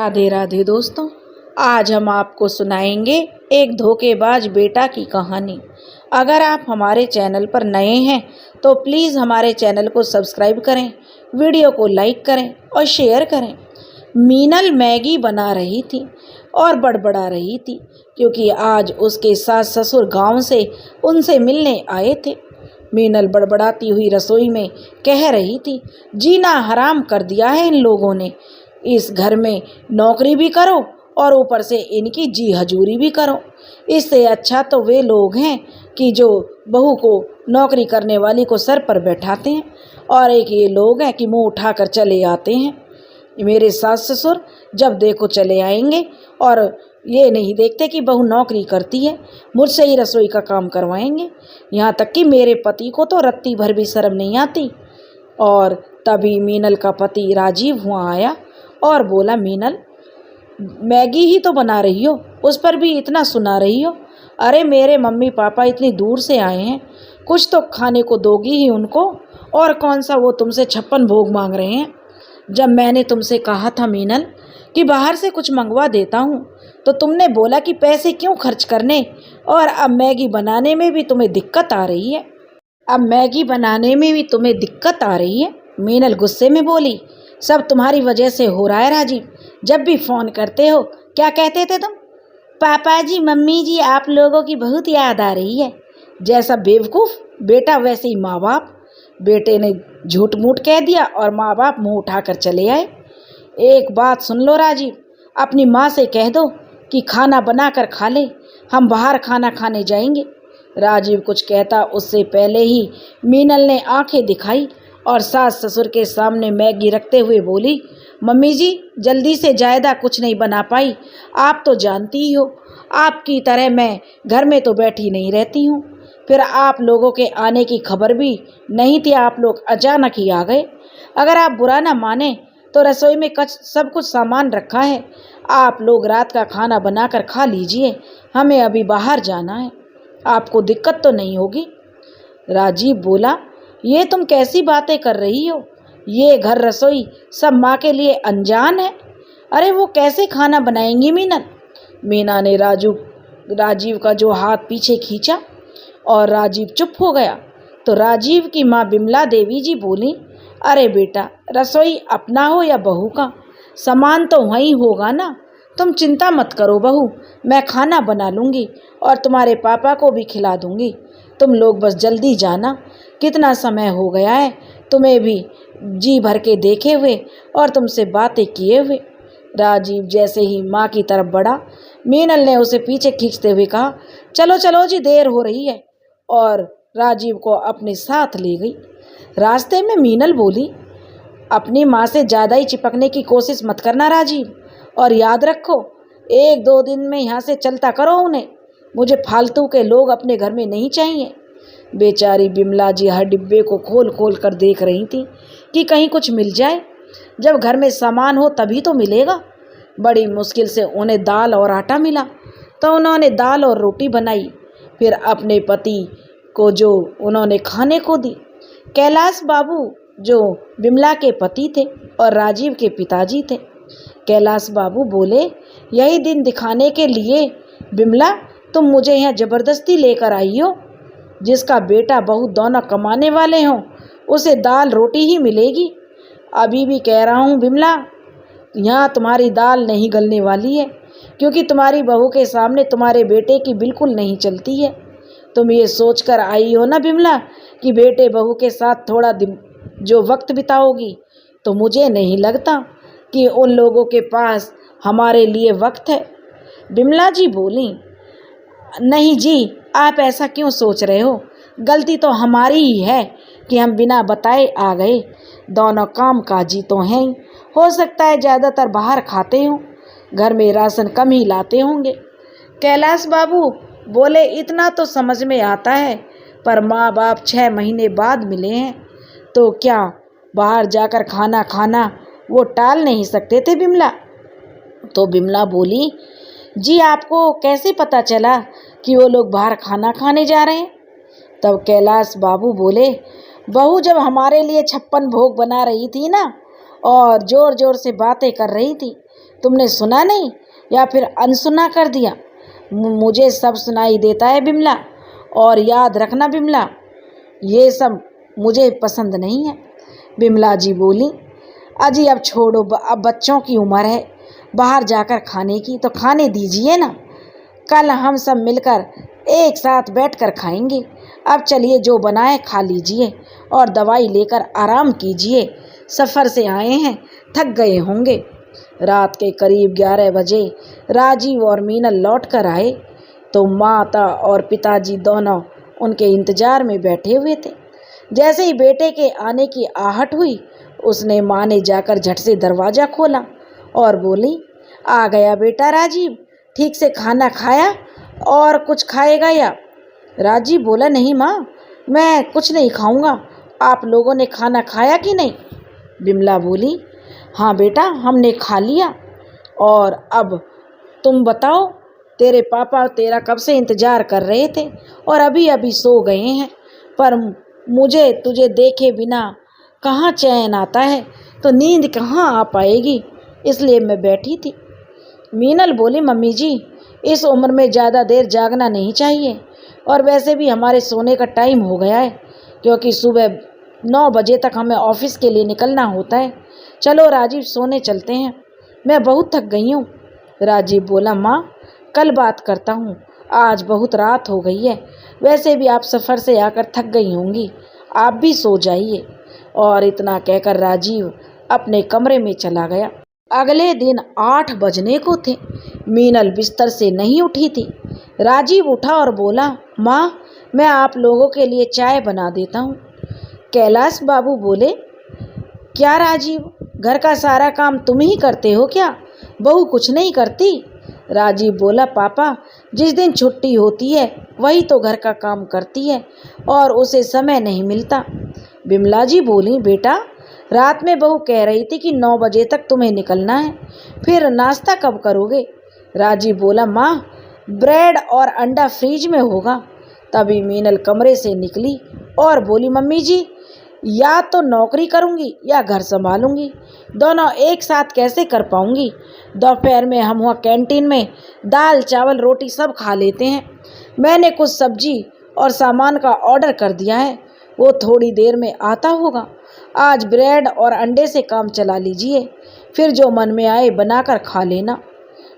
राधे राधे दोस्तों, आज हम आपको सुनाएंगे एक धोखेबाज बेटा की कहानी। अगर आप हमारे चैनल पर नए हैं तो प्लीज़ हमारे चैनल को सब्सक्राइब करें, वीडियो को लाइक करें और शेयर करें। मीनल मैगी बना रही थी और बड़बड़ा रही थी क्योंकि आज उसके सास ससुर गांव से उनसे मिलने आए थे। मीनल बड़बड़ाती हुई रसोई में कह रही थी, जीना हराम कर दिया है इन लोगों ने। इस घर में नौकरी भी करो और ऊपर से इनकी जी हजूरी भी करो। इससे अच्छा तो वे लोग हैं कि जो बहू को नौकरी करने वाली को सर पर बैठाते हैं और एक ये लोग हैं कि मुंह उठाकर चले आते हैं। मेरे सास ससुर जब देखो चले आएंगे और ये नहीं देखते कि बहू नौकरी करती है, मुझसे ही रसोई का काम करवाएंगे। यहाँ तक कि मेरे पति को तो रत्ती भर भी शर्म नहीं आती। और तभी मीनल का पति राजीव वहाँ आया और बोला, मीनल मैगी ही तो बना रही हो, उस पर भी इतना सुना रही हो। अरे मेरे मम्मी पापा इतनी दूर से आए हैं, कुछ तो खाने को दोगी ही उनको। और कौन सा वो तुमसे 56 भोग मांग रहे हैं। जब मैंने तुमसे कहा था मीनल कि बाहर से कुछ मंगवा देता हूँ तो तुमने बोला कि पैसे क्यों खर्च करने, और अब मैगी बनाने में भी तुम्हें दिक्कत आ रही है। मीनल गुस्से में बोली, सब तुम्हारी वजह से हो रहा है राजीव। जब भी फ़ोन करते हो क्या कहते थे तुम? पापा जी, मम्मी जी, आप लोगों की बहुत याद आ रही है। जैसा बेवकूफ़ बेटा वैसे ही माँ बाप। बेटे ने झूठ मूठ कह दिया और माँ बाप मुंह उठाकर चले आए। एक बात सुन लो राजीव, अपनी माँ से कह दो कि खाना बना कर खा ले, हम बाहर खाना खाने जाएंगे। राजीव कुछ कहता उससे पहले ही मीनल ने आंखें दिखाई और सास ससुर के सामने मैगी रखते हुए बोली, मम्मी जी जल्दी से, ज़्यादा कुछ नहीं बना पाई। आप तो जानती ही हो, आपकी तरह मैं घर में तो बैठी नहीं रहती हूँ। फिर आप लोगों के आने की खबर भी नहीं थी, आप लोग अचानक ही आ गए। अगर आप बुरा ना माने तो रसोई में सब कुछ सामान रखा है, आप लोग रात का खाना बनाकर खा लीजिए, हमें अभी बाहर जाना है। आपको दिक्कत तो नहीं होगी? राजीव बोला, ये तुम कैसी बातें कर रही हो? ये घर रसोई सब माँ के लिए अनजान है। अरे वो कैसे खाना बनाएंगी मीनल? मीना ने राजीव का जो हाथ पीछे खींचा और राजीव चुप हो गया। तो राजीव की माँ बिमला देवी जी बोली, अरे बेटा, रसोई अपना हो या बहू का, सामान तो वहीं होगा ना। तुम चिंता मत करो बहू, मैं खाना बना लूँगी और तुम्हारे पापा को भी खिला दूँगी। तुम लोग बस जल्दी जाना, कितना समय हो गया है तुम्हें भी जी भर के देखे हुए और तुमसे बातें किए हुए। राजीव जैसे ही माँ की तरफ बढ़ा, मीनल ने उसे पीछे खींचते हुए कहा, चलो चलो जी, देर हो रही है, और राजीव को अपने साथ ले गई। रास्ते में मीनल बोली, अपनी माँ से ज़्यादा ही चिपकने की कोशिश मत करना राजीव, और याद रखो 1-2 दिन में यहाँ से चलता करो उन्हें। मुझे फालतू के लोग अपने घर में नहीं चाहिए। बेचारी बिमला जी हर डिब्बे को खोल खोल कर देख रही थी कि कहीं कुछ मिल जाए। जब घर में सामान हो तभी तो मिलेगा। बड़ी मुश्किल से उन्हें दाल और आटा मिला तो उन्होंने दाल और रोटी बनाई, फिर अपने पति को जो उन्होंने खाने को दी। कैलाश बाबू जो बिमला के पति थे और राजीव के पिताजी थे। कैलाश बाबू बोले, यही दिन दिखाने के लिए बिमला तुम मुझे यहाँ ज़बरदस्ती लेकर आई हो? जिसका बेटा बहू दोनों कमाने वाले हों उसे दाल रोटी ही मिलेगी। अभी भी कह रहा हूँ बिमला, यहाँ तुम्हारी दाल नहीं गलने वाली है, क्योंकि तुम्हारी बहू के सामने तुम्हारे बेटे की बिल्कुल नहीं चलती है। तुम ये सोच कर आई हो ना बिमला कि बेटे बहू के साथ थोड़ा दिन जो वक्त बिताओगी, तो मुझे नहीं लगता कि उन लोगों के पास हमारे लिए वक्त है। बिमला जी बोली, नहीं जी, आप ऐसा क्यों सोच रहे हो? गलती तो हमारी ही है कि हम बिना बताए आ गए। दोनों काम काजी तो हैं, हो सकता है ज़्यादातर बाहर खाते हों, घर में राशन कम ही लाते होंगे। कैलाश बाबू बोले, इतना तो समझ में आता है, पर माँ बाप 6 महीने बाद मिले हैं तो क्या बाहर जाकर खाना खाना वो टाल नहीं सकते थे बिमला? तो बिमला बोली, जी आपको कैसे पता चला कि वो लोग बाहर खाना खाने जा रहे हैं? तब कैलाश बाबू बोले, बहू जब हमारे लिए 56 भोग बना रही थी ना और ज़ोर ज़ोर से बातें कर रही थी, तुमने सुना नहीं या फिर अनसुना कर दिया? मुझे सब सुनाई देता है बिमला, और याद रखना बिमला, ये सब मुझे पसंद नहीं है। बिमला जी बोली, अजी अब छोड़ो, अब बच्चों की उम्र है बाहर जाकर खाने की, तो खाने दीजिए ना। कल हम सब मिलकर एक साथ बैठकर खाएंगे। अब चलिए, जो बनाए खा लीजिए और दवाई लेकर आराम कीजिए। सफ़र से आए हैं, थक गए होंगे। रात के करीब 11 बजे राजीव और मीनल लौट कर आए तो माता और पिताजी दोनों उनके इंतज़ार में बैठे हुए थे। जैसे ही बेटे के आने की आहट हुई, उसने माँ ने जाकर झट से दरवाज़ा खोला और बोली, आ गया बेटा राजीव, ठीक से खाना खाया और कुछ खाएगा या? राजीव बोला, नहीं माँ, मैं कुछ नहीं खाऊंगा। आप लोगों ने खाना खाया कि नहीं? बिमला बोली, हाँ बेटा, हमने खा लिया। और अब तुम बताओ, तेरे पापा तेरा कब से इंतज़ार कर रहे थे और अभी अभी सो गए हैं, पर मुझे तुझे देखे बिना कहाँ चैन आता है, तो नींद कहाँ आ पाएगी, इसलिए मैं बैठी थी। मीनल बोली, मम्मी जी, इस उम्र में ज़्यादा देर जागना नहीं चाहिए, और वैसे भी हमारे सोने का टाइम हो गया है, क्योंकि सुबह 9 बजे तक हमें ऑफिस के लिए निकलना होता है। चलो राजीव, सोने चलते हैं, मैं बहुत थक गई हूँ। राजीव बोला, माँ कल बात करता हूँ, आज बहुत रात हो गई है, वैसे भी आप सफ़र से आकर थक गई होंगी, आप भी सो जाइए। और इतना कहकर राजीव अपने कमरे में चला गया। अगले दिन 8 बजने को थे। मीनल बिस्तर से नहीं उठी थी। राजीव उठा और बोला, माँ मैं आप लोगों के लिए चाय बना देता हूँ। कैलाश बाबू बोले, क्या राजीव, घर का सारा काम तुम ही करते हो क्या, बहू कुछ नहीं करती? राजीव बोला, पापा जिस दिन छुट्टी होती है वही तो घर का काम करती है और उसे समय नहीं मिलता। बिमला जी बोली, बेटा रात में बहू कह रही थी कि 9 बजे तक तुम्हें निकलना है, फिर नाश्ता कब करोगे? राजीव बोला, माँ ब्रेड और अंडा फ्रीज में होगा। तभी मीनल कमरे से निकली और बोली, मम्मी जी या तो नौकरी करूँगी या घर संभालूंगी, दोनों एक साथ कैसे कर पाऊँगी। दोपहर में हम वहाँ कैंटीन में दाल चावल रोटी सब खा लेते हैं। मैंने कुछ सब्जी और सामान का ऑर्डर कर दिया है, वो थोड़ी देर में आता होगा। आज ब्रेड और अंडे से काम चला लीजिए, फिर जो मन में आए बनाकर खा लेना।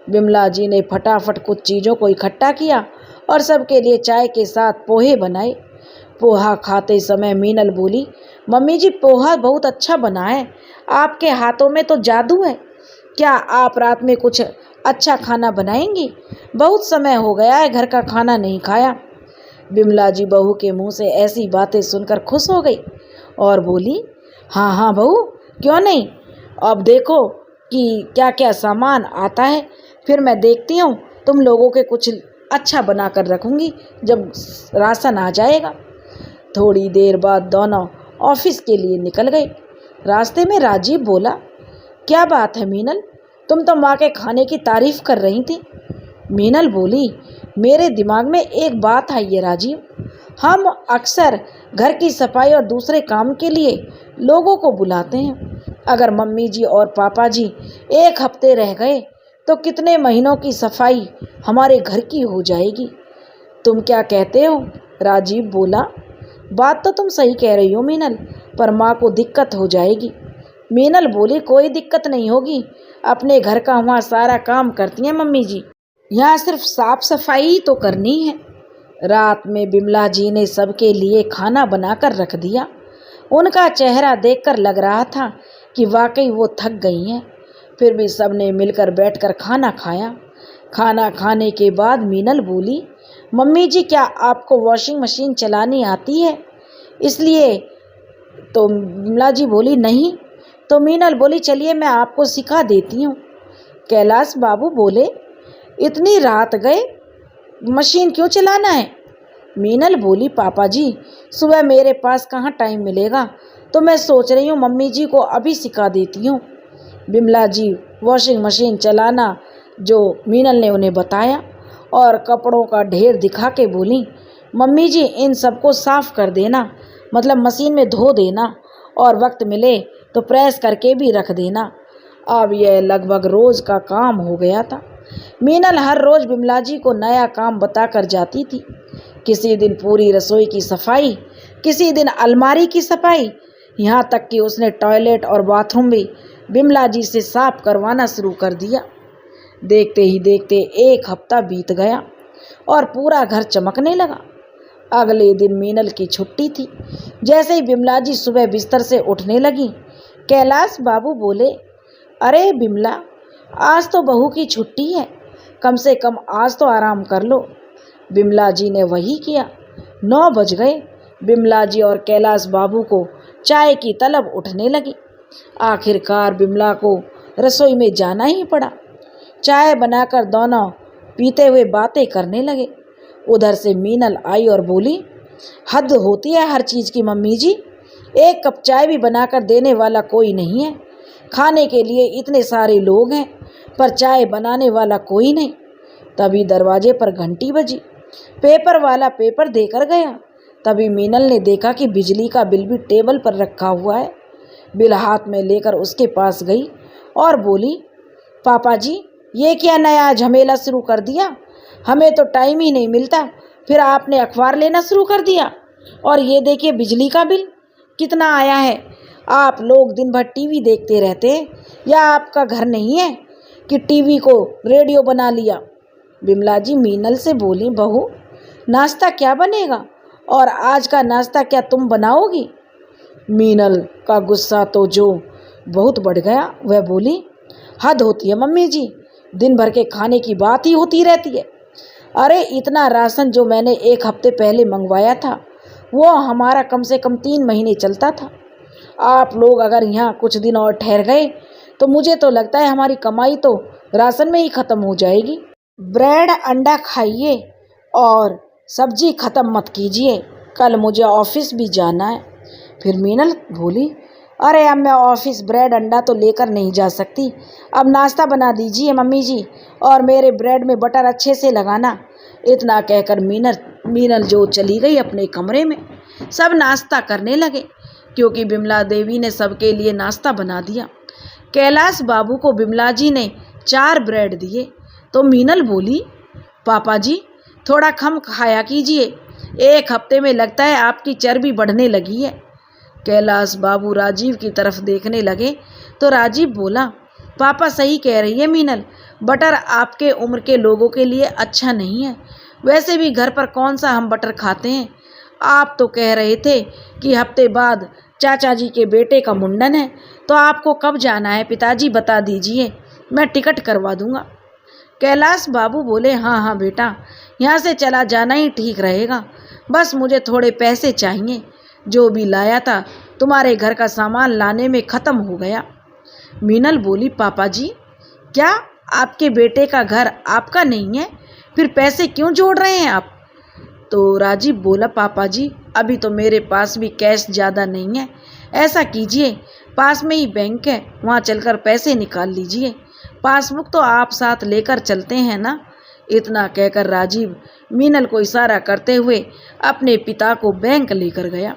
बिमला जी ने फटाफट कुछ चीज़ों को इकट्ठा किया और सबके लिए चाय के साथ पोहे बनाए। पोहा खाते समय मीनल बोली, मम्मी जी पोहा बहुत अच्छा बना है, आपके हाथों में तो जादू है। क्या आप रात में कुछ अच्छा खाना बनाएंगी? बहुत समय हो गया है घर का खाना नहीं खाया। बिमला जी बहू के मुंह से ऐसी बातें सुनकर खुश हो गई और बोली, हाँ हाँ बहू, क्यों नहीं, अब देखो कि क्या क्या सामान आता है, फिर मैं देखती हूँ, तुम लोगों के कुछ अच्छा बना कर रखूँगी जब राशन आ जाएगा। थोड़ी देर बाद दोनों ऑफिस के लिए निकल गए। रास्ते में राजीव बोला, क्या बात है मीनल, तुम तो माँ के खाने की तारीफ कर रही थी। मीनल बोली, मेरे दिमाग में एक बात आई है राजीव, हम अक्सर घर की सफाई और दूसरे काम के लिए लोगों को बुलाते हैं। अगर मम्मी जी और पापा जी 1 हफ्ते रह गए तो कितने महीनों की सफाई हमारे घर की हो जाएगी। तुम क्या कहते हो? राजीव बोला, बात तो तुम सही कह रही हो मीनल, पर माँ को दिक्कत हो जाएगी। मीनल बोली, कोई दिक्कत नहीं होगी, अपने घर का वहाँ सारा काम करती हैं मम्मी जी, यहाँ सिर्फ साफ सफाई ही तो करनी है। रात में बिमला जी ने सबके लिए खाना बनाकर रख दिया। उनका चेहरा देखकर लग रहा था कि वाकई वो थक गई हैं। फिर भी सबने मिलकर बैठकर खाना खाया। खाना खाने के बाद मीनल बोली, मम्मी जी क्या आपको वॉशिंग मशीन चलानी आती है? इसलिए तो बिमला जी बोली, नहीं। तो मीनल बोली, चलिए मैं आपको सिखा देती हूँ। कैलाश बाबू बोले, इतनी रात गए मशीन क्यों चलाना है? मीनल बोली, पापा जी सुबह मेरे पास कहाँ टाइम मिलेगा, तो मैं सोच रही हूँ मम्मी जी को अभी सिखा देती हूँ। बिमला जी वॉशिंग मशीन चलाना जो मीनल ने उन्हें बताया और कपड़ों का ढेर दिखा के बोली, मम्मी जी इन सबको साफ़ कर देना, मतलब मशीन में धो देना, और वक्त मिले तो प्रेस करके भी रख देना। अब यह लगभग रोज का काम हो गया था। मीनल हर रोज बिमला जी को नया काम बताकर जाती थी। किसी दिन पूरी रसोई की सफाई, किसी दिन अलमारी की सफाई, यहाँ तक कि उसने टॉयलेट और बाथरूम भी बिमला जी से साफ करवाना शुरू कर दिया। देखते ही देखते एक हफ्ता बीत गया और पूरा घर चमकने लगा। अगले दिन मीनल की छुट्टी थी। जैसे ही बिमला जी सुबह बिस्तर से उठने लगी, कैलाश बाबू बोले, अरे बिमला, आज तो बहू की छुट्टी है, कम से कम आज तो आराम कर लो। बिमला जी ने वही किया। 9 बज गए। बिमला जी और कैलाश बाबू को चाय की तलब उठने लगी। आखिरकार बिमला को रसोई में जाना ही पड़ा। चाय बनाकर दोनों पीते हुए बातें करने लगे। उधर से मीनल आई और बोली, हद होती है हर चीज़ की मम्मी जी, एक कप चाय भी बनाकर देने वाला कोई नहीं है। खाने के लिए इतने सारे लोग हैं पर चाय बनाने वाला कोई नहीं। तभी दरवाजे पर घंटी बजी। पेपर वाला पेपर देकर गया। तभी मीनल ने देखा कि बिजली का बिल भी टेबल पर रखा हुआ है। बिल हाथ में लेकर उसके पास गई और बोली, पापा जी, ये क्या नया झमेला शुरू कर दिया? हमें तो टाइम ही नहीं मिलता, फिर आपने अखबार लेना शुरू कर दिया। और ये देखिए बिजली का बिल कितना आया है। आप लोग दिन भर टीवी देखते रहते हैं या आपका घर नहीं है कि टीवी को रेडियो बना लिया? बिमला जी मीनल से बोली, बहू, नाश्ता क्या बनेगा और आज का नाश्ता क्या तुम बनाओगी? मीनल का गुस्सा तो जो बहुत बढ़ गया। वह बोली, हद होती है मम्मी जी, दिन भर के खाने की बात ही होती रहती है। अरे इतना राशन जो मैंने एक हफ्ते पहले मंगवाया था वो हमारा कम से कम 3 महीने चलता था। आप लोग अगर यहाँ कुछ दिन और ठहर गए तो मुझे तो लगता है हमारी कमाई तो राशन में ही ख़त्म हो जाएगी। ब्रेड अंडा खाइए और सब्जी ख़त्म मत कीजिए, कल मुझे ऑफिस भी जाना है। फिर मीनल बोली, अरे अब मैं ऑफिस ब्रेड अंडा तो लेकर नहीं जा सकती, अब नाश्ता बना दीजिए मम्मी जी और मेरे ब्रेड में बटर अच्छे से लगाना। इतना कहकर मीनल जो चली गई अपने कमरे में। सब नाश्ता करने लगे क्योंकि बिमला देवी ने सबके लिए नाश्ता बना दिया। कैलाश बाबू को बिमला जी ने 4 ब्रेड दिए तो मीनल बोली, पापा जी थोड़ा कम खाया कीजिए, एक हफ्ते में लगता है आपकी चर्बी बढ़ने लगी है। कैलाश बाबू राजीव की तरफ देखने लगे तो राजीव बोला, पापा सही कह रही है मीनल, बटर आपके उम्र के लोगों के लिए अच्छा नहीं है। वैसे भी घर पर कौन सा हम बटर खाते हैं। आप तो कह रहे थे कि हफ्ते बाद चाचा जी के बेटे का मुंडन है, तो आपको कब जाना है पिताजी बता दीजिए, मैं टिकट करवा दूंगा। कैलाश बाबू बोले, हाँ हाँ बेटा, यहाँ से चला जाना ही ठीक रहेगा, बस मुझे थोड़े पैसे चाहिए, जो भी लाया था तुम्हारे घर का सामान लाने में ख़त्म हो गया। मीनल बोली, पापा जी क्या आपके बेटे का घर आपका नहीं है, फिर पैसे क्यों जोड़ रहे हैं आप? तो राजीव बोला, पापा जी अभी तो मेरे पास भी कैश ज़्यादा नहीं है, ऐसा कीजिए पास में ही बैंक है, वहाँ चलकर पैसे निकाल लीजिए, पासबुक तो आप साथ लेकर चलते हैं ना। इतना कहकर राजीव मीनल को इशारा करते हुए अपने पिता को बैंक लेकर गया।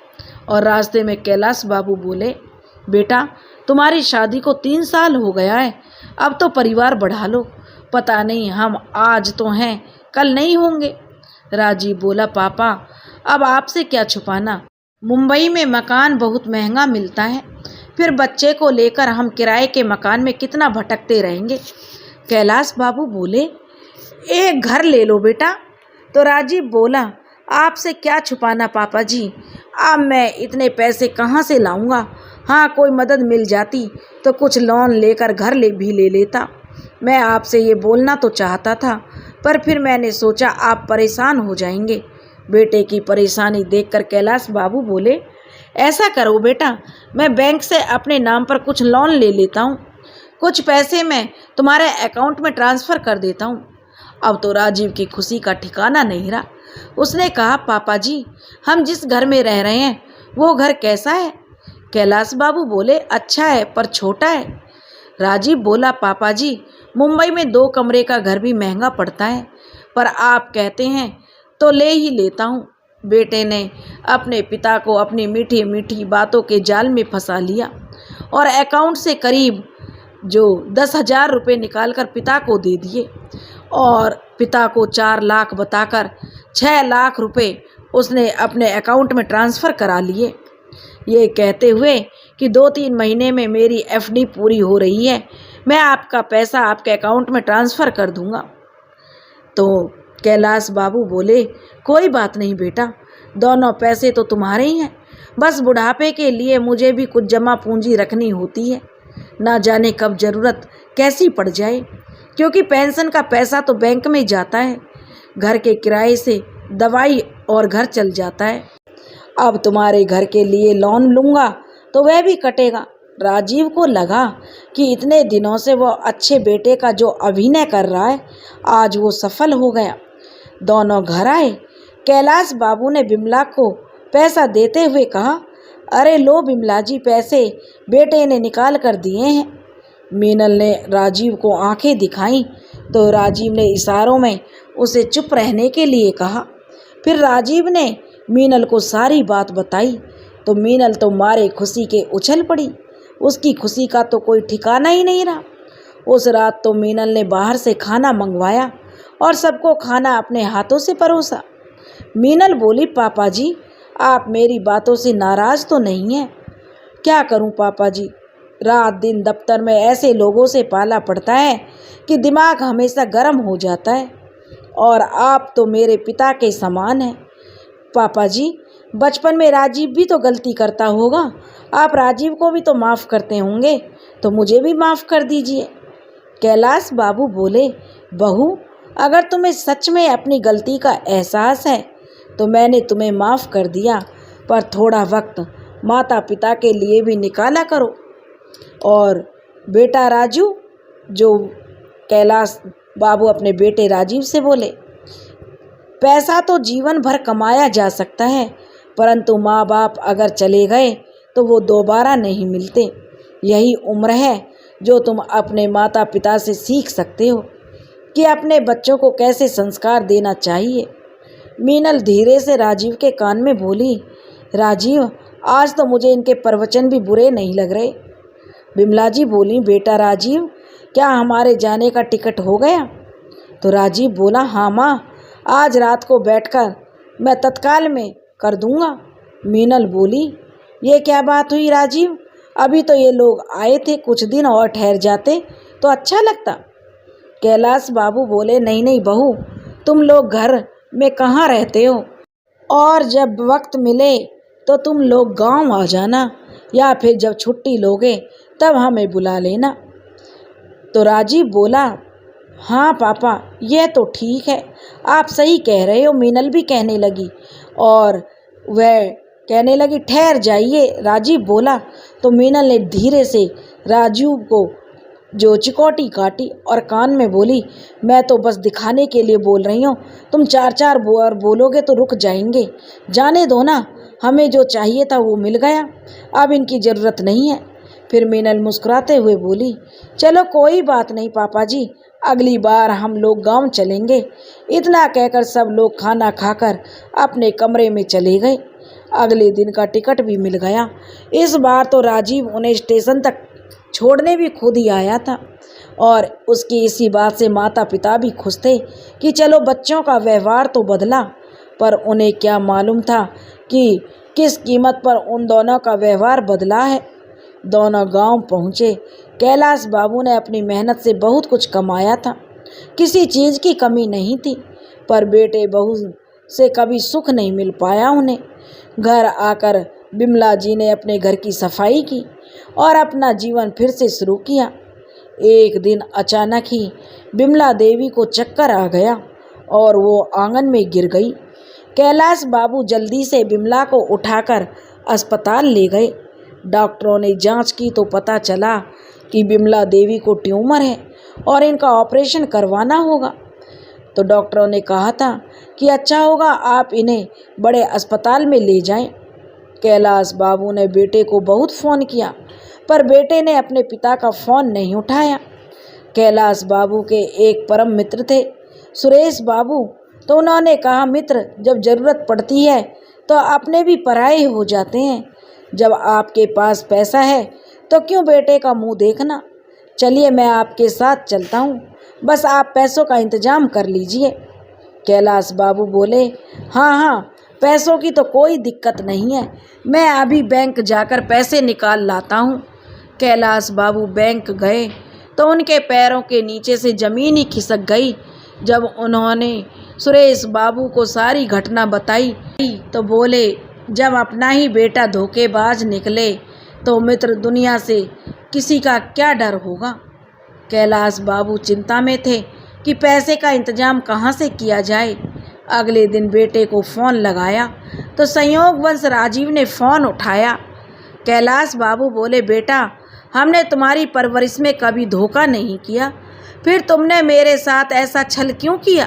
और रास्ते में कैलाश बाबू बोले, बेटा तुम्हारी शादी को 3 साल हो गया है, अब तो परिवार बढ़ा लो, पता नहीं हम आज तो हैं कल नहीं होंगे। राजीव बोला, पापा अब आपसे क्या छुपाना, मुंबई में मकान बहुत महंगा मिलता है, फिर बच्चे को लेकर हम किराए के मकान में कितना भटकते रहेंगे। कैलाश बाबू बोले, एक घर ले लो बेटा। तो राजीव बोला, आपसे क्या छुपाना पापा जी, अब मैं इतने पैसे कहाँ से लाऊंगा। हाँ कोई मदद मिल जाती तो कुछ लोन लेकर घर भी ले लेता। मैं आपसे ये बोलना तो चाहता था पर फिर मैंने सोचा आप परेशान हो जाएंगे। बेटे की परेशानी देखकर कैलाश बाबू बोले, ऐसा करो बेटा, मैं बैंक से अपने नाम पर कुछ लोन ले लेता हूँ, कुछ पैसे मैं तुम्हारे अकाउंट में ट्रांसफ़र कर देता हूँ। अब तो राजीव की खुशी का ठिकाना नहीं रहा। उसने कहा, पापा जी हम जिस घर में रह रहे हैं वो घर कैसा है? कैलाश बाबू बोले, अच्छा है पर छोटा है। राजीव बोला, पापा जी मुंबई में 2 कमरे का घर भी महंगा पड़ता है, पर आप कहते हैं तो ले ही लेता हूँ। बेटे ने अपने पिता को अपनी मीठी मीठी बातों के जाल में फंसा लिया और अकाउंट से करीब जो 10,000 रुपये निकाल कर पिता को दे दिए और पिता को 4 लाख बताकर 6 लाख रुपए उसने अपने अकाउंट में ट्रांसफ़र करा लिए, ये कहते हुए कि 2-3 महीने में मेरी एफडी पूरी हो रही है, मैं आपका पैसा आपके अकाउंट में ट्रांसफ़र कर दूंगा। तो कैलाश बाबू बोले, कोई बात नहीं बेटा, दोनों पैसे तो तुम्हारे ही हैं, बस बुढ़ापे के लिए मुझे भी कुछ जमा पूंजी रखनी होती है, ना जाने कब ज़रूरत कैसी पड़ जाए, क्योंकि पेंशन का पैसा तो बैंक में जाता है, घर के किराए से दवाई और घर चल जाता है। अब तुम्हारे घर के लिए लोन लूँगा तो वह भी कटेगा। राजीव को लगा कि इतने दिनों से वो अच्छे बेटे का जो अभिनय कर रहा है, आज वो सफल हो गया। दोनों घर आए। कैलाश बाबू ने बिमला को पैसा देते हुए कहा, अरे लो बिमला जी, पैसे बेटे ने निकाल कर दिए हैं। मीनल ने राजीव को आंखें दिखाईं तो राजीव ने इशारों में उसे चुप रहने के लिए कहा। फिर राजीव ने मीनल को सारी बात बताई तो मीनल तो मारे खुशी के उछल पड़ी। उसकी खुशी का तो कोई ठिकाना ही नहीं रहा। उस रात तो मीनल ने बाहर से खाना मंगवाया और सबको खाना अपने हाथों से परोसा। मीनल बोली, पापा जी आप मेरी बातों से नाराज़ तो नहीं हैं? क्या करूं पापा जी, रात दिन दफ्तर में ऐसे लोगों से पाला पड़ता है कि दिमाग हमेशा गर्म हो जाता है, और आप तो मेरे पिता के समान हैं। पापा जी बचपन में राजीव भी तो गलती करता होगा, आप राजीव को भी तो माफ़ करते होंगे, तो मुझे भी माफ़ कर दीजिए। कैलाश बाबू बोले, बहू अगर तुम्हें सच में अपनी गलती का एहसास है तो मैंने तुम्हें माफ़ कर दिया, पर थोड़ा वक्त माता पिता के लिए भी निकाला करो। और बेटा राजू, जो कैलाश बाबू अपने बेटे राजीव से बोले, पैसा तो जीवन भर कमाया जा सकता है, परंतु माँ बाप अगर चले गए तो वो दोबारा नहीं मिलते। यही उम्र है जो तुम अपने माता पिता से सीख सकते हो कि अपने बच्चों को कैसे संस्कार देना चाहिए। मीनल धीरे से राजीव के कान में बोली, राजीव आज तो मुझे इनके प्रवचन भी बुरे नहीं लग रहे। बिमला जी बोली, बेटा राजीव क्या हमारे जाने का टिकट हो गया? तो राजीव बोला, हाँ माँ, आज रात को बैठकर मैं तत्काल में कर दूंगा। मीनल बोली, ये क्या बात हुई राजीव, अभी तो ये लोग आए थे, कुछ दिन और ठहर जाते तो अच्छा लगता। कैलाश बाबू बोले, नहीं नहीं बहू, तुम लोग घर में कहाँ रहते हो, और जब वक्त मिले तो तुम लोग गांव आ जाना, या फिर जब छुट्टी लोगे तब हमें बुला लेना। तो राजीव बोला, हाँ पापा यह तो ठीक है, आप सही कह रहे हो। मीनल भी कहने लगी और वह कहने लगी, ठहर जाइए। राजीव बोला तो मीनल ने धीरे से राजीव को जो चिकोटी काटी और कान में बोली, मैं तो बस दिखाने के लिए बोल रही हूँ, तुम 4-4 बार बोलोगे तो रुक जाएंगे, जाने दो ना, हमें जो चाहिए था वो मिल गया, अब इनकी ज़रूरत नहीं है। फिर मीनल मुस्कुराते हुए बोली, चलो कोई बात नहीं पापा जी, अगली बार हम लोग गांव चलेंगे। इतना कहकर सब लोग खाना खाकर अपने कमरे में चले गए। अगले दिन का टिकट भी मिल गया। इस बार तो राजीव उन्हें स्टेशन तक छोड़ने भी खुद ही आया था, और उसकी इसी बात से माता पिता भी खुश थे कि चलो बच्चों का व्यवहार तो बदला, पर उन्हें क्या मालूम था कि किस कीमत पर उन दोनों का व्यवहार बदला है। दोनों गांव पहुँचे। कैलाश बाबू ने अपनी मेहनत से बहुत कुछ कमाया था, किसी चीज़ की कमी नहीं थी, पर बेटे बहू से कभी सुख नहीं मिल पाया उन्हें। घर आकर बिमला जी ने अपने घर की सफाई की और अपना जीवन फिर से शुरू किया। एक दिन अचानक ही बिमला देवी को चक्कर आ गया और वो आंगन में गिर गई। कैलाश बाबू जल्दी से बिमला को उठाकर अस्पताल ले गए। डॉक्टरों ने जांच की तो पता चला कि बिमला देवी को ट्यूमर है और इनका ऑपरेशन करवाना होगा। तो डॉक्टरों ने कहा था कि अच्छा होगा आप इन्हें बड़े अस्पताल में ले जाएं। कैलाश बाबू ने बेटे को बहुत फ़ोन किया, पर बेटे ने अपने पिता का फ़ोन नहीं उठाया। कैलाश बाबू के एक परम मित्र थे, सुरेश बाबू, तो उन्होंने कहा, मित्र जब ज़रूरत पड़ती है तो अपने भी पराये हो जाते हैं। जब आपके पास पैसा है तो क्यों बेटे का मुंह देखना। चलिए मैं आपके साथ चलता हूँ, बस आप पैसों का इंतजाम कर लीजिए। कैलाश बाबू बोले, हाँ हाँ, पैसों की तो कोई दिक्कत नहीं है, मैं अभी बैंक जाकर पैसे निकाल लाता हूँ। कैलाश बाबू बैंक गए तो उनके पैरों के नीचे से ज़मीन ही खिसक गई। जब उन्होंने सुरेश बाबू को सारी घटना बताई तो बोले, जब अपना ही बेटा धोखेबाज निकले तो मित्र दुनिया से किसी का क्या डर होगा। कैलाश बाबू चिंता में थे कि पैसे का इंतजाम कहाँ से किया जाए। अगले दिन बेटे को फ़ोन लगाया तो संयोगवश राजीव ने फ़ोन उठाया। कैलाश बाबू बोले, बेटा, हमने तुम्हारी परवरिश में कभी धोखा नहीं किया, फिर तुमने मेरे साथ ऐसा छल क्यों किया?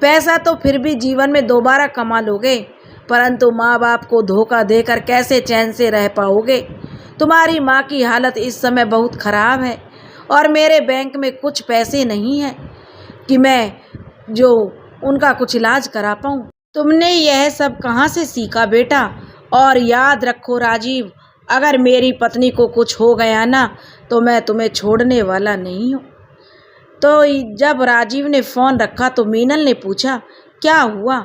पैसा तो फिर भी जीवन में दोबारा कमा लोगे, परंतु माँ बाप को धोखा देकर कैसे चैन से रह पाओगे? तुम्हारी माँ की हालत इस समय बहुत ख़राब है और मेरे बैंक में कुछ पैसे नहीं हैं कि मैं जो उनका कुछ इलाज करा पाऊँ। तुमने यह सब कहाँ से सीखा बेटा? और याद रखो राजीव, अगर मेरी पत्नी को कुछ हो गया ना तो मैं तुम्हें छोड़ने वाला नहीं हूँ। तो जब राजीव ने फ़ोन रखा तो मीनल ने पूछा, क्या हुआ?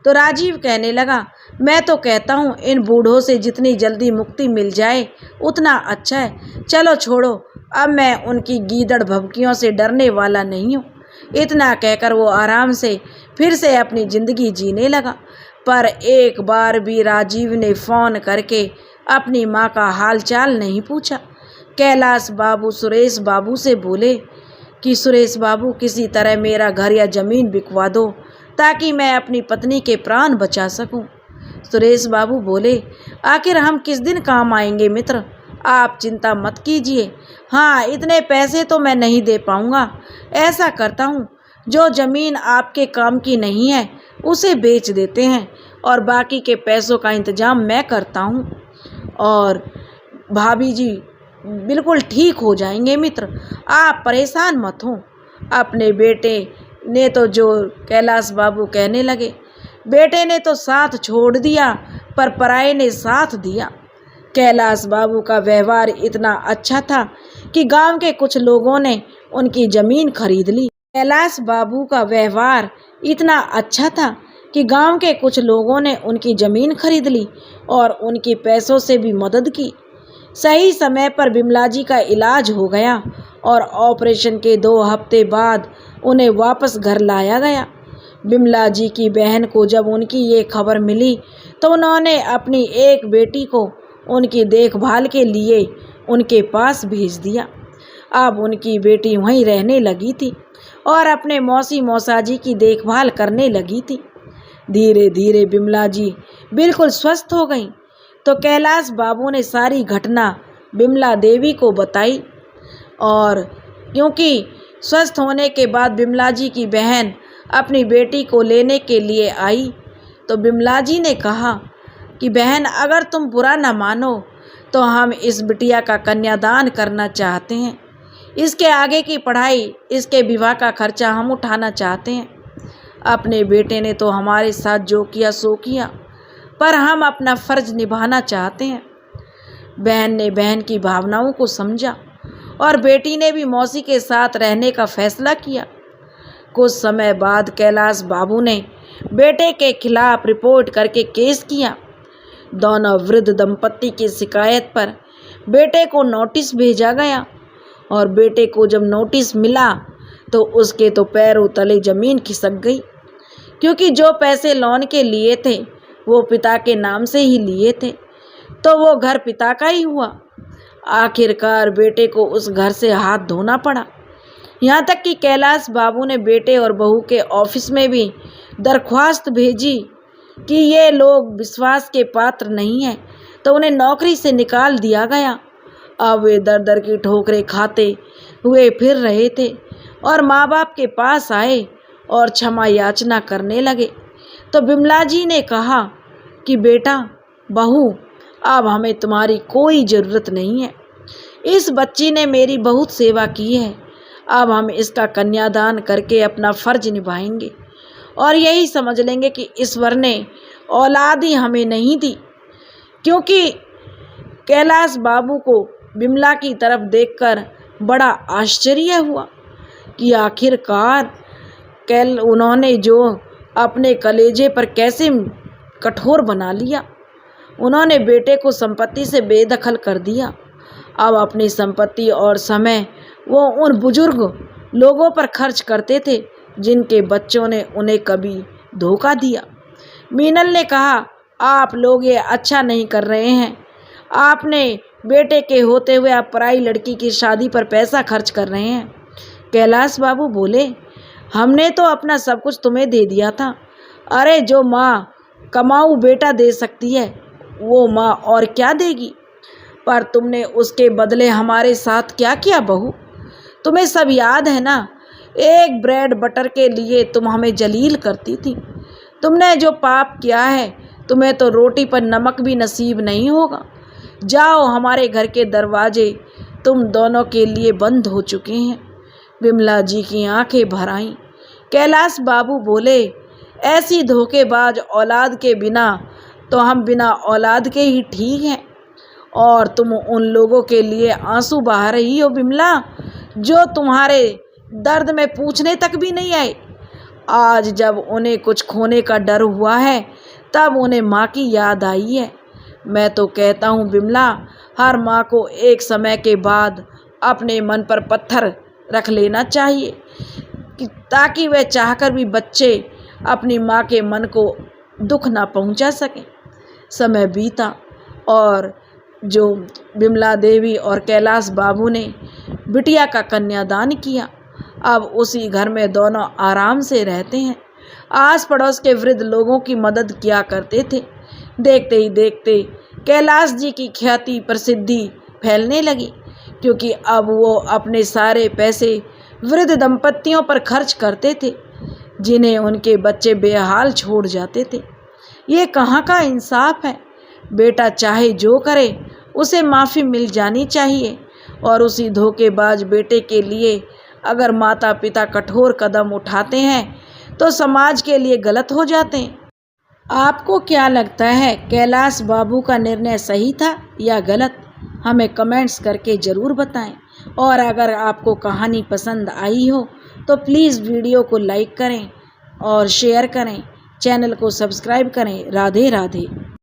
तो राजीव कहने लगा, मैं तो कहता हूँ इन बूढ़ों से जितनी जल्दी मुक्ति मिल जाए उतना अच्छा है। चलो छोड़ो, अब मैं उनकी गीदड़ भभकियों से डरने वाला नहीं हूँ। इतना कहकर वो आराम से फिर से अपनी ज़िंदगी जीने लगा। पर एक बार भी राजीव ने फ़ोन करके अपनी माँ का हाल चाल नहीं पूछा। कैलाश बाबू सुरेश बाबू से बोले कि सुरेश बाबू, किसी तरह मेरा घर या ज़मीन बिकवा दो ताकि मैं अपनी पत्नी के प्राण बचा सकूं। सुरेश बाबू बोले, आखिर हम किस दिन काम आएंगे मित्र, आप चिंता मत कीजिए। हाँ, इतने पैसे तो मैं नहीं दे पाऊँगा। ऐसा करता हूँ, जो ज़मीन आपके काम की नहीं है उसे बेच देते हैं और बाकी के पैसों का इंतज़ाम मैं करता हूँ और भाभी जी बिल्कुल ठीक हो जाएंगे मित्र, आप परेशान मत हो। अपने बेटे ने तो जो कैलाश बाबू कहने लगे, बेटे ने तो साथ छोड़ दिया पर पराये ने साथ दिया। कैलाश बाबू का व्यवहार इतना अच्छा था कि गांव के कुछ लोगों ने उनकी ज़मीन खरीद ली। कैलाश बाबू का व्यवहार इतना अच्छा था कि गांव के कुछ लोगों ने उनकी ज़मीन खरीद ली और उनकी पैसों से भी मदद की। सही समय पर बिमला जी का इलाज हो गया और ऑपरेशन के 2 हफ्ते बाद उन्हें वापस घर लाया गया। बिमला जी की बहन को जब उनकी ये खबर मिली तो उन्होंने अपनी एक बेटी को उनकी देखभाल के लिए उनके पास भेज दिया। अब उनकी बेटी वहीं रहने लगी थी और अपने मौसी मौसाजी की देखभाल करने लगी थी। धीरे धीरे बिमला जी बिल्कुल स्वस्थ हो गईं। तो कैलाश बाबू ने सारी घटना बिमला देवी को बताई और क्योंकि स्वस्थ होने के बाद बिमला जी की बहन अपनी बेटी को लेने के लिए आई तो बिमला जी ने कहा कि बहन, अगर तुम बुरा न मानो तो हम इस बिटिया का कन्यादान करना चाहते हैं। इसके आगे की पढ़ाई, इसके विवाह का खर्चा हम उठाना चाहते हैं। अपने बेटे ने तो हमारे साथ जो किया सो किया, पर हम अपना फ़र्ज निभाना चाहते हैं। बहन ने बहन की भावनाओं को समझा और बेटी ने भी मौसी के साथ रहने का फैसला किया। कुछ समय बाद कैलाश बाबू ने बेटे के खिलाफ रिपोर्ट करके केस किया। दोनों वृद्ध दंपत्ति की शिकायत पर बेटे को नोटिस भेजा गया और बेटे को जब नोटिस मिला तो उसके तो पैरों तले ज़मीन खिसक गई, क्योंकि जो पैसे लोन के लिए थे वो पिता के नाम से ही लिए थे, तो वो घर पिता का ही हुआ। आखिरकार बेटे को उस घर से हाथ धोना पड़ा। यहाँ तक कि कैलाश बाबू ने बेटे और बहू के ऑफिस में भी दरख्वास्त भेजी कि ये लोग विश्वास के पात्र नहीं हैं, तो उन्हें नौकरी से निकाल दिया गया। अब वे दर दर की ठोकरें खाते हुए फिर रहे थे और माँ बाप के पास आए और क्षमा याचना करने लगे। तो बिमला जी ने कहा कि बेटा, बहू, अब हमें तुम्हारी कोई ज़रूरत नहीं है। इस बच्ची ने मेरी बहुत सेवा की है, अब हम इसका कन्यादान करके अपना फ़र्ज निभाएंगे और यही समझ लेंगे कि ईश्वर ने औलाद ही हमें नहीं दी। क्योंकि कैलाश बाबू को बिमला की तरफ देखकर बड़ा आश्चर्य हुआ कि आखिरकार उन्होंने जो अपने कलेजे पर कैसे कठोर बना लिया। उन्होंने बेटे को संपत्ति से बेदखल कर दिया। अब अपनी संपत्ति और समय वो उन बुजुर्ग लोगों पर खर्च करते थे जिनके बच्चों ने उन्हें कभी धोखा दिया। मीनल ने कहा, आप लोग ये अच्छा नहीं कर रहे हैं। आपने बेटे के होते हुए आप पराई लड़की की शादी पर पैसा खर्च कर रहे हैं। कैलाश बाबू बोले, हमने तो अपना सब कुछ तुम्हें दे दिया था। अरे जो माँ कमाऊ बेटा दे सकती है वो माँ और क्या देगी। पर तुमने उसके बदले हमारे साथ क्या किया बहू? तुम्हें सब याद है ना? एक ब्रेड बटर के लिए तुम हमें जलील करती थी। तुमने जो पाप किया है तुम्हें तो रोटी पर नमक भी नसीब नहीं होगा। जाओ, हमारे घर के दरवाजे तुम दोनों के लिए बंद हो चुके हैं। विमला जी की आंखें भर आईं। कैलाश बाबू बोले, ऐसी धोखेबाज औलाद के बिना तो हम बिना औलाद के ही ठीक हैं। और तुम उन लोगों के लिए आंसू बहा रही हो विमला, जो तुम्हारे दर्द में पूछने तक भी नहीं आए। आज जब उन्हें कुछ खोने का डर हुआ है तब उन्हें माँ की याद आई है। मैं तो कहता हूँ विमला, हर माँ को एक समय के बाद अपने मन पर पत्थर रख लेना चाहिए ताकि वह चाहकर भी बच्चे अपनी माँ के मन को दुख ना पहुँचा सकें। समय बीता और जो विमला देवी और कैलाश बाबू ने बिटिया का कन्यादान किया। अब उसी घर में दोनों आराम से रहते हैं। आस पड़ोस के वृद्ध लोगों की मदद किया करते थे। देखते ही देखते कैलाश जी की ख्याति प्रसिद्धि फैलने लगी, क्योंकि अब वो अपने सारे पैसे वृद्ध दंपतियों पर खर्च करते थे जिन्हें उनके बच्चे बेहाल छोड़ जाते थे। ये कहाँ का इंसाफ है? बेटा चाहे जो करे उसे माफ़ी मिल जानी चाहिए। और उसी धोखेबाज बेटे के लिए अगर माता पिता कठोर कदम उठाते हैं तो समाज के लिए गलत हो जाते हैं। आपको क्या लगता है, कैलाश बाबू का निर्णय सही था या गलत? हमें कमेंट्स करके ज़रूर बताएं। और अगर आपको कहानी पसंद आई हो तो प्लीज़ वीडियो को लाइक करें और शेयर करें, चैनल को सब्सक्राइब करें। राधे राधे।